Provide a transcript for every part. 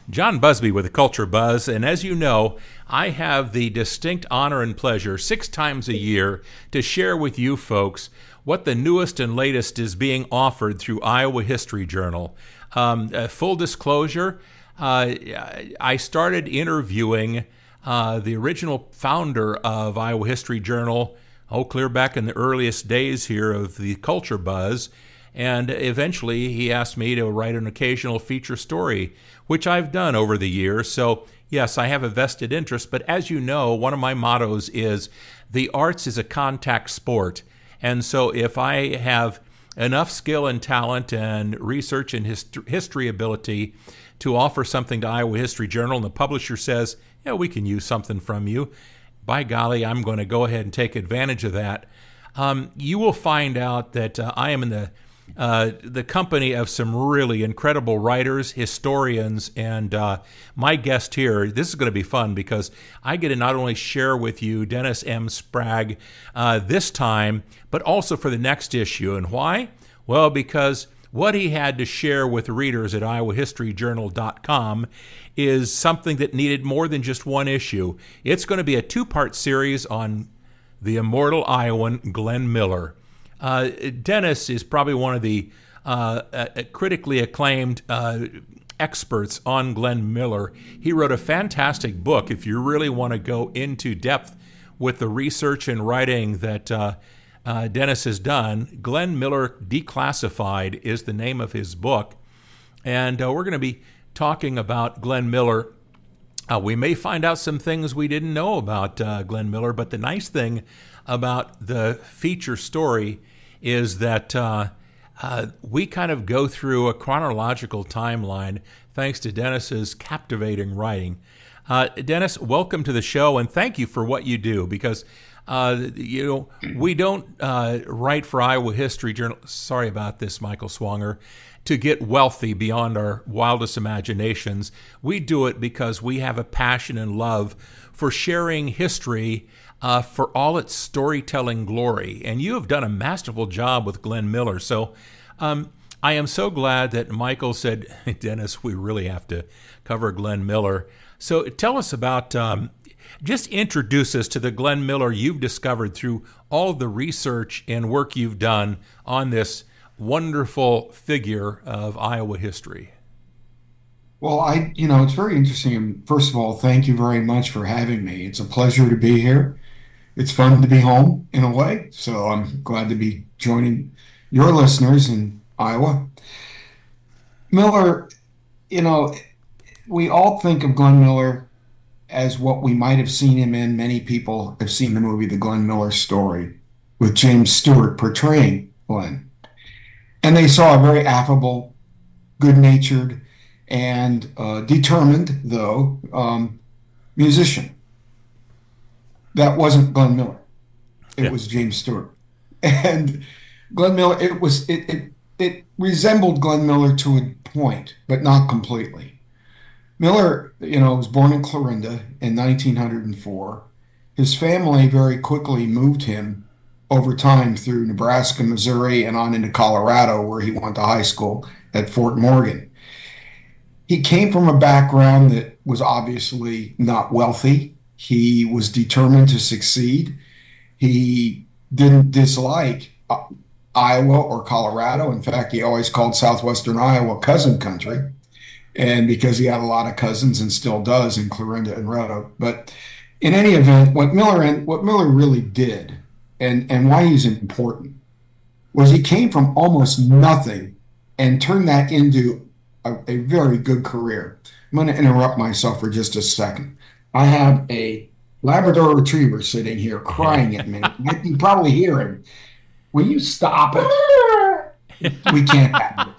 John Busby with the Culture Buzz, and as you know, I have the distinct honor and pleasure 6 times a year to share with you folks what the newest and latest is being offered through Iowa History Journal. Full disclosure, I started interviewing the original founder of Iowa History Journal, clear back in the earliest days here of the Culture Buzz, and eventually he asked me to write an occasional feature story, which I've done over the years. So yes, I have a vested interest, but as you know, one of my mottos is the arts is a contact sport. And so if I have enough skill and talent and research and history ability to offer something to Iowa History Journal, and the publisher says, yeah, we can use something from you, by golly, I'm going to go ahead and take advantage of that. You will find out that I am in the company of some really incredible writers, historians, and my guest here, this is going to be fun because I get to not only share with you Dennis M. Sprague this time, but also for the next issue. And why? Well, because what he had to share with readers at iowahistoryjournal.com is something that needed more than just one issue. It's going to be a 2-part series on the immortal Iowan Glenn Miller. Dennis is probably one of the critically acclaimed experts on Glenn Miller. He wrote a fantastic book. If you really want to go into depth with the research and writing that Dennis has done, Glenn Miller Declassified is the name of his book. And we're going to be talking about Glenn Miller. We may find out some things we didn't know about Glenn Miller, but the nice thing about the feature story is that we kind of go through a chronological timeline thanks to Dennis's captivating writing. Dennis, welcome to the show, and thank you for what you do, because we don't write for Iowa History Journal. Sorry about this, Michael Swanger. To get wealthy beyond our wildest imaginations. We do it because we have a passion and love for sharing history for all its storytelling glory. And you have done a masterful job with Glenn Miller. So I am so glad that Michael said, Dennis, we really have to cover Glenn Miller. So tell us about, just introduce us to the Glenn Miller you've discovered through all the research and work you've done on this wonderful figure of Iowa history. Well, it's very interesting. And first of all, thank you very much for having me. It's a pleasure to be here. It's fun to be home in a way. So I'm glad to be joining your listeners in Iowa. Miller, we all think of Glenn Miller as what we might have seen him in. Many people have seen the movie The Glenn Miller Story with James Stewart portraying Glenn. And they saw a very affable, good-natured, and determined, though, musician. That wasn't Glenn Miller. It was James Stewart. And Glenn Miller, it resembled Glenn Miller to a point, but not completely. Miller, was born in Clarinda in 1904. His family very quickly moved him over time through Nebraska, Missouri, and on into Colorado, where he went to high school at Fort Morgan. He came from a background that was obviously not wealthy. He was determined to succeed. He didn't dislike Iowa or Colorado. In fact, he always called Southwestern Iowa cousin country, and because he had a lot of cousins and still does in Clarinda and Red Oak. But in any event, what Miller really did, and why he's important, was he came from almost nothing and turned that into a very good career. I'm going to interrupt myself for just a second. I have a Labrador Retriever sitting here crying at me. You can probably hear him. Will you stop it? We can't have it.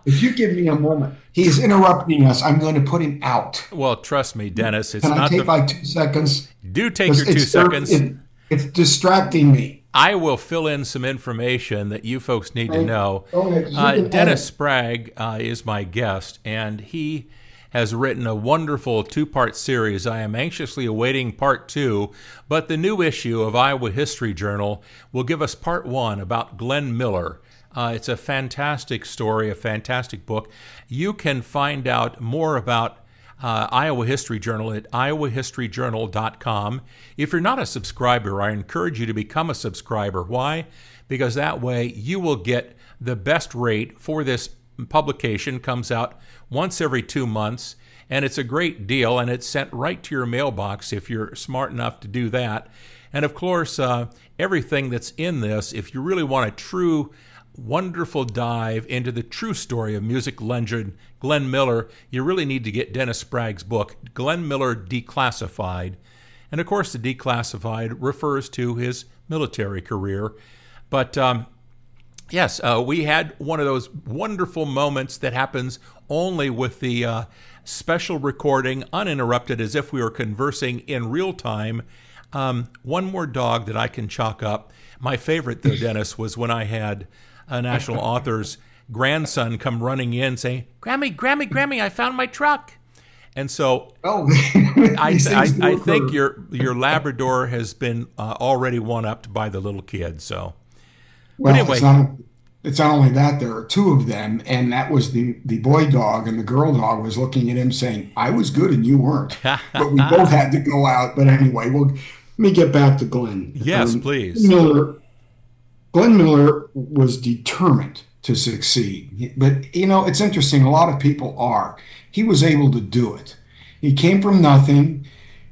If you give me a moment. He's interrupting us. I'm going to put him out. Well, trust me, Dennis. Can I take like 2 seconds? Do take your 2 seconds. It's distracting me. I will fill in some information that you folks need to know. Dennis Sprague is my guest, and he has written a wonderful 2-part series. I am anxiously awaiting part 2, but the new issue of Iowa History Journal will give us part 1 about Glenn Miller. It's a fantastic story, a fantastic book. You can find out more about Iowa History Journal at iowahistoryjournal.com. If you're not a subscriber, I encourage you to become a subscriber. Why? Because that way you will get the best rate for this publication. Comes out once every 2 months, and it's a great deal, and it's sent right to your mailbox if you're smart enough to do that. And of course, everything that's in this, if you really want a true wonderful dive into the true story of music legend Glenn Miller, you really need to get Dennis Sprague's book, Glenn Miller Declassified. And of course, the declassified refers to his military career. But yes, we had one of those wonderful moments that happens only with the special recording, uninterrupted, as if we were conversing in real time. One more dog that I can chalk up. My favorite, though, Dennis, was when I had a national author's grandson come running in saying, Grammy, Grammy, Grammy, I found my truck. And so I think your Labrador has been already one-upped by the little kid. So, well, but anyway. It's not only that, there are two of them, and that was the boy dog, and the girl dog was looking at him saying, I was good and you weren't. But we both had to go out. But anyway, let me get back to Glenn. Yes, please. Glenn Miller was determined to succeed. But, it's interesting. A lot of people are. He was able to do it. He came from nothing.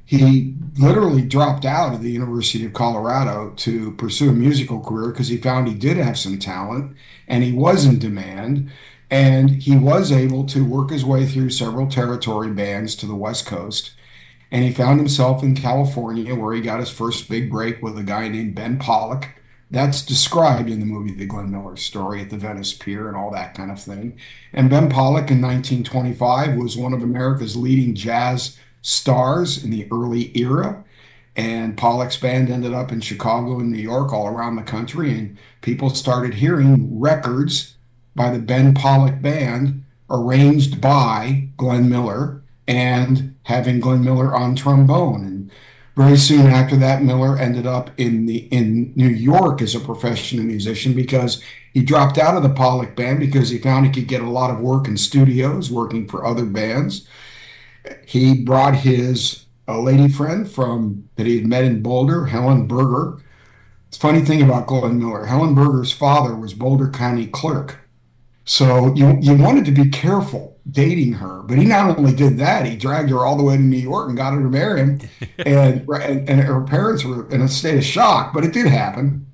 He literally dropped out of the University of Colorado to pursue a musical career because he found he did have some talent and he was in demand. And he was able to work his way through several territory bands to the West Coast. And he found himself in California, where he got his first big break with a guy named Ben Pollock. That's described in the movie The Glenn Miller Story at the Venice Pier and all that kind of thing. And Ben Pollock in 1925 was one of America's leading jazz stars in the early era. And Pollock's band ended up in Chicago and New York, all around the country. And people started hearing records by the Ben Pollock Band arranged by Glenn Miller and having Glenn Miller on trombone. And very soon after that, Miller ended up in New York as a professional musician because he dropped out of the Pollock Band because he found he could get a lot of work in studios working for other bands. He brought his lady friend that he had met in Boulder, Helen Berger. It's a funny thing about Glenn Miller. Helen Berger's father was Boulder County clerk. So you wanted to be careful dating her, but he not only did that, he dragged her all the way to New York and got her to marry him. and her parents were in a state of shock, but it did happen.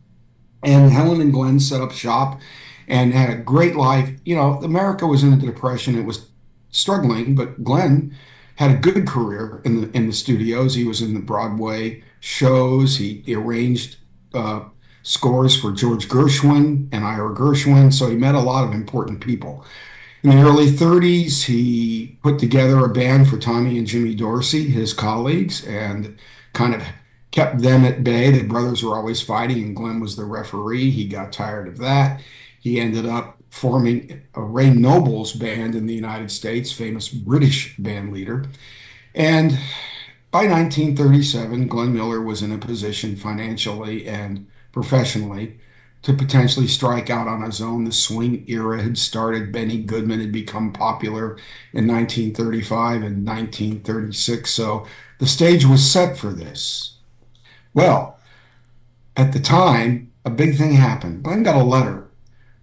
And Helen and Glenn set up shop and had a great life. America was in a depression. It was struggling, but Glenn had a good career in the studios. He was in the Broadway shows. He arranged scores for George Gershwin and Ira Gershwin, so he met a lot of important people. In the early 30s, he put together a band for Tommy and Jimmy Dorsey, his colleagues, and kind of kept them at bay. The brothers were always fighting, and Glenn was the referee. He got tired of that. He ended up forming a Ray Noble's band in the United States, famous British band leader. And by 1937, Glenn Miller was in a position financially and professionally to potentially strike out on his own. The swing era had started. Benny Goodman had become popular in 1935 and 1936. So the stage was set for this. Well, at the time, a big thing happened. Glenn got a letter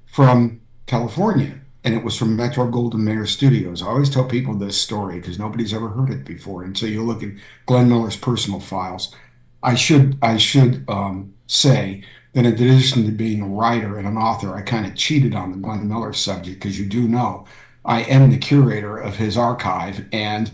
from California, and it was from Metro-Goldwyn-Mayer Studios. I always tell people this story because nobody's ever heard it before until you look at Glenn Miller's personal files. I should say that in addition to being a writer and an author, I kind of cheated on the Glenn Miller subject because you do know I am the curator of his archive, and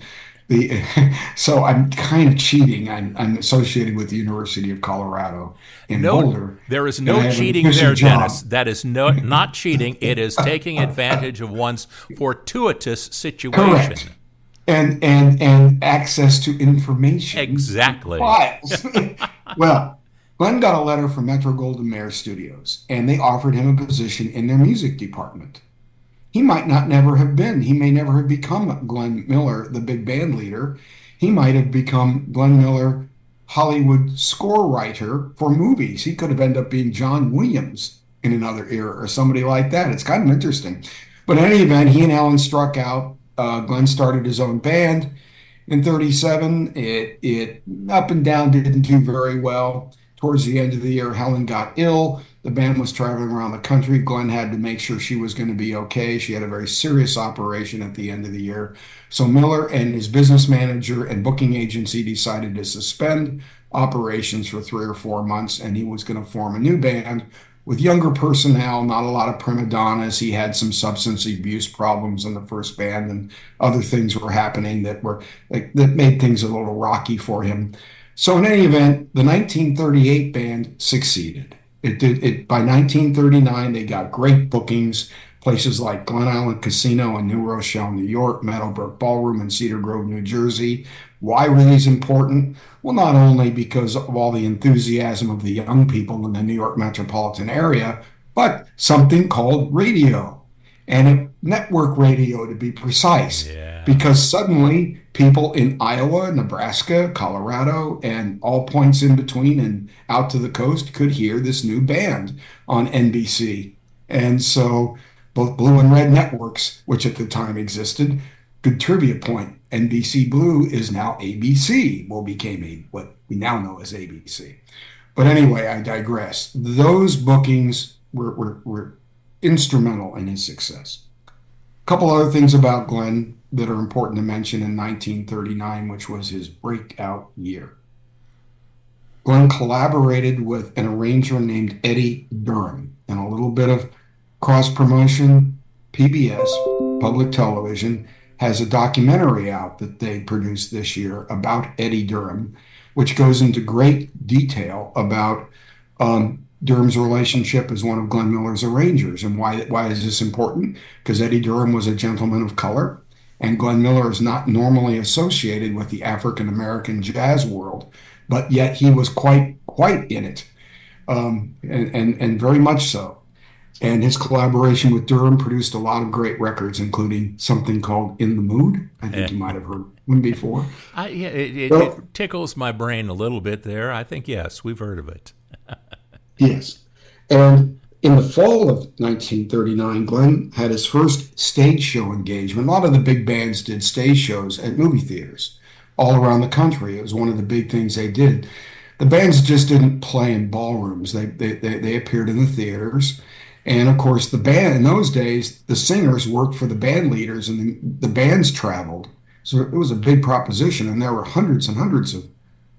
so I'm kind of cheating. I'm associated with the University of Colorado in Boulder. There is no cheating there, Dennis. That is not cheating. It is taking advantage of one's fortuitous situation. Correct. And access to information. Exactly. Files. Well, Glenn got a letter from Metro-Goldwyn-Mayer Studios, and they offered him a position in their music department. He might never have been. He may never have become Glenn Miller, the big band leader. He might have become Glenn Miller, Hollywood score writer for movies. He could have ended up being John Williams in another era or somebody like that. It's kind of interesting. But in any event, he and Ellen struck out. Glenn started his own band. In 37, it up and down didn't do very well. Towards the end of the year, Helen got ill. The band was traveling around the country. Glenn had to make sure she was going to be okay. She had a very serious operation at the end of the year. So Miller and his business manager and booking agency decided to suspend operations for 3 or 4 months, and he was going to form a new band with younger personnel, not a lot of prima donnas. He had some substance abuse problems in the first band, and other things were happening that were like that made things a little rocky for him. So in any event, the 1938 band succeeded. It did it by 1939. They got great bookings, places like Glen Island Casino in New Rochelle, New York, Meadowbrook Ballroom in Cedar Grove, New Jersey. Why were these important? Well, not only because of all the enthusiasm of the young people in the New York metropolitan area, but something called radio, and network radio to be precise. Yeah. Because suddenly people in Iowa, Nebraska, Colorado, and all points in between and out to the coast could hear this new band on NBC. And so both blue and red networks, which at the time existed, good trivia point. NBC Blue is now ABC, well, became what we now know as ABC. But anyway, I digress. Those bookings were instrumental in his success. A couple other things about Glenn that are important to mention in 1939, which was his breakout year. Glenn collaborated with an arranger named Eddie Durham, and a little bit of cross promotion. PBS, public television, has a documentary out that they produced this year about Eddie Durham, which goes into great detail about Durham's relationship as one of Glenn Miller's arrangers. And why is this important? Because Eddie Durham was a gentleman of color, and Glenn Miller is not normally associated with the African American jazz world, but yet he was quite in it, and very much so. And his collaboration with Durham produced a lot of great records, including something called In the Mood. I think you might have heard one before. It tickles my brain a little bit there. I think, yes, we've heard of it. Yes. And in the fall of 1939, Glenn had his first stage show engagement. A lot of the big bands did stage shows at movie theaters all around the country. It was one of the big things they did. The bands just didn't play in ballrooms. They appeared in the theaters. And of course, the band in those days, the singers worked for the band leaders, and the bands traveled. So it was a big proposition, and there were hundreds and hundreds of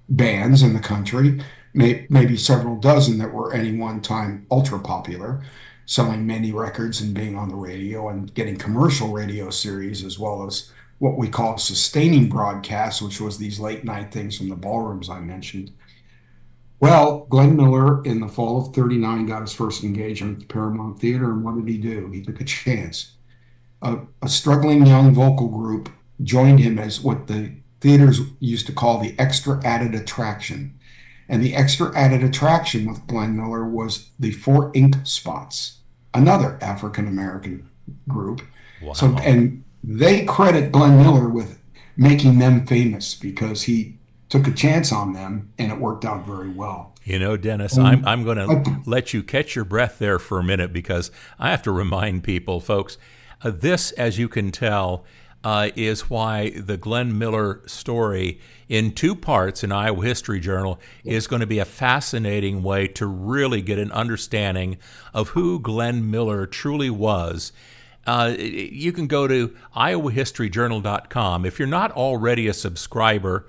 bands in the country, maybe several dozen that were any one time ultra popular, selling many records and being on the radio and getting commercial radio series, as well as what we call sustaining broadcasts, which was these late night things from the ballrooms I mentioned. Well, Glenn Miller in the fall of 39 got his first engagement at the Paramount Theater, and what did he do? He took a chance. A struggling young vocal group joined him as what the theaters used to call the extra added attraction. And the extra added attraction with Glenn Miller was the Four Ink Spots, another African American group. Wow. So, and they credit Glenn Miller with making them famous because he took a chance on them, and it worked out very well. You know, Dennis, I'm going to let you catch your breath there for a minute, because I have to remind people, folks, this, as you can tell, is why the Glenn Miller story in 2 parts in Iowa History Journal is going to be a fascinating way to really get an understanding of who Glenn Miller truly was. You can go to iowahistoryjournal.com. If you're not already a subscriber,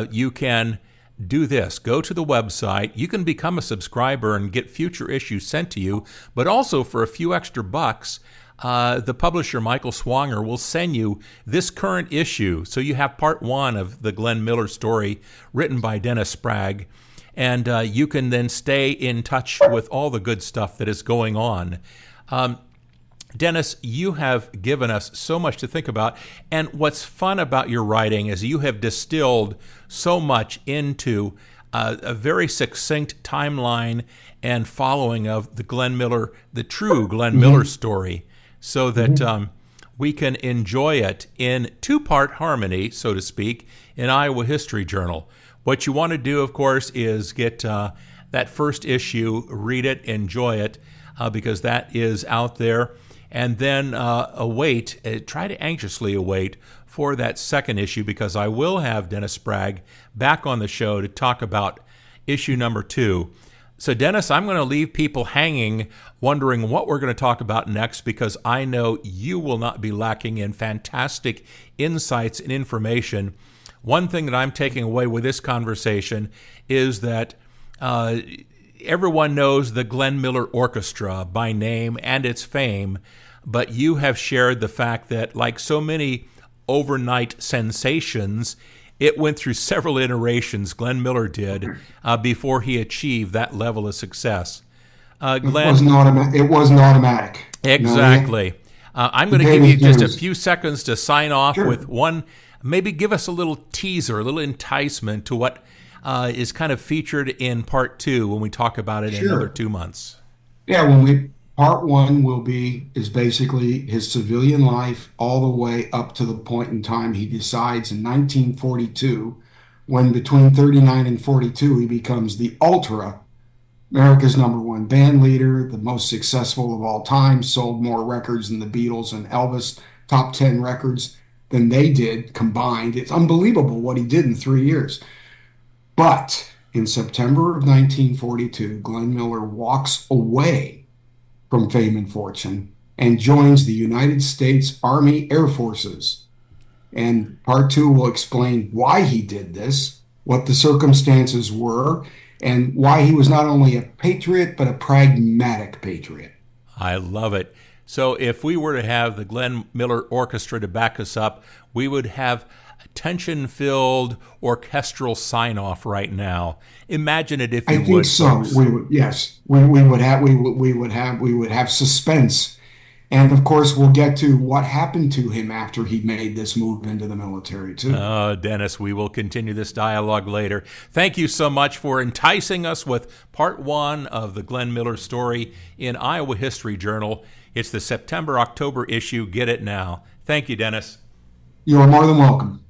you can do this. Go to the website. You can become a subscriber and get future issues sent to you, but also for a few extra bucks, the publisher, Michael Swanger, will send you this current issue. So you have part 1 of the Glenn Miller story written by Dennis Sprague, and you can then stay in touch with all the good stuff that is going on. Dennis, you have given us so much to think about, and what's fun about your writing is you have distilled so much into a very succinct timeline and following of the Glenn Miller, the true Glenn Miller story, so that we can enjoy it in 2-part harmony, so to speak, in Iowa History Journal. What you want to do, of course, is get that first issue, read it, enjoy it, because that is out there. and then try to anxiously await for that second issue, because I will have Dennis Sprague back on the show to talk about issue number 2. So, Dennis, I'm going to leave people hanging, wondering what we're going to talk about next, because I know you will not be lacking in fantastic insights and information. One thing that I'm taking away with this conversation is that everyone knows the Glenn Miller Orchestra by name and its fame, but you have shared the fact that, like so many overnight sensations, it went through several iterations, Glenn Miller did, before he achieved that level of success. Glenn, it wasn't automatic. Exactly. I'm going to give you just a few seconds to sign off with one. Maybe give us a little teaser, a little enticement to what is kind of featured in part 2 when we talk about it in another 2 months. Yeah, part 1 is basically his civilian life all the way up to the point in time he decides in 1942, when between 39 and 42 he becomes the Ultra, America's #1 band leader, the most successful of all time, sold more records than the Beatles and Elvis, top 10 records than they did combined. It's unbelievable what he did in 3 years. But in September of 1942, Glenn Miller walks away from fame and fortune and joins the United States Army Air Forces. And part 2 will explain why he did this, what the circumstances were, and why he was not only a patriot, but a pragmatic patriot. I love it. So if we were to have the Glenn Miller Orchestra to back us up, we would have a tension-filled orchestral sign-off right now. Imagine it if you would. I think so. Folks. We would have suspense, and of course we'll get to what happened to him after he made this move into the military too. Dennis, we will continue this dialogue later. Thank you so much for enticing us with part 1 of the Glenn Miller story in Iowa History Journal. It's the September-October issue. Get it now. Thank you, Dennis. You are more than welcome.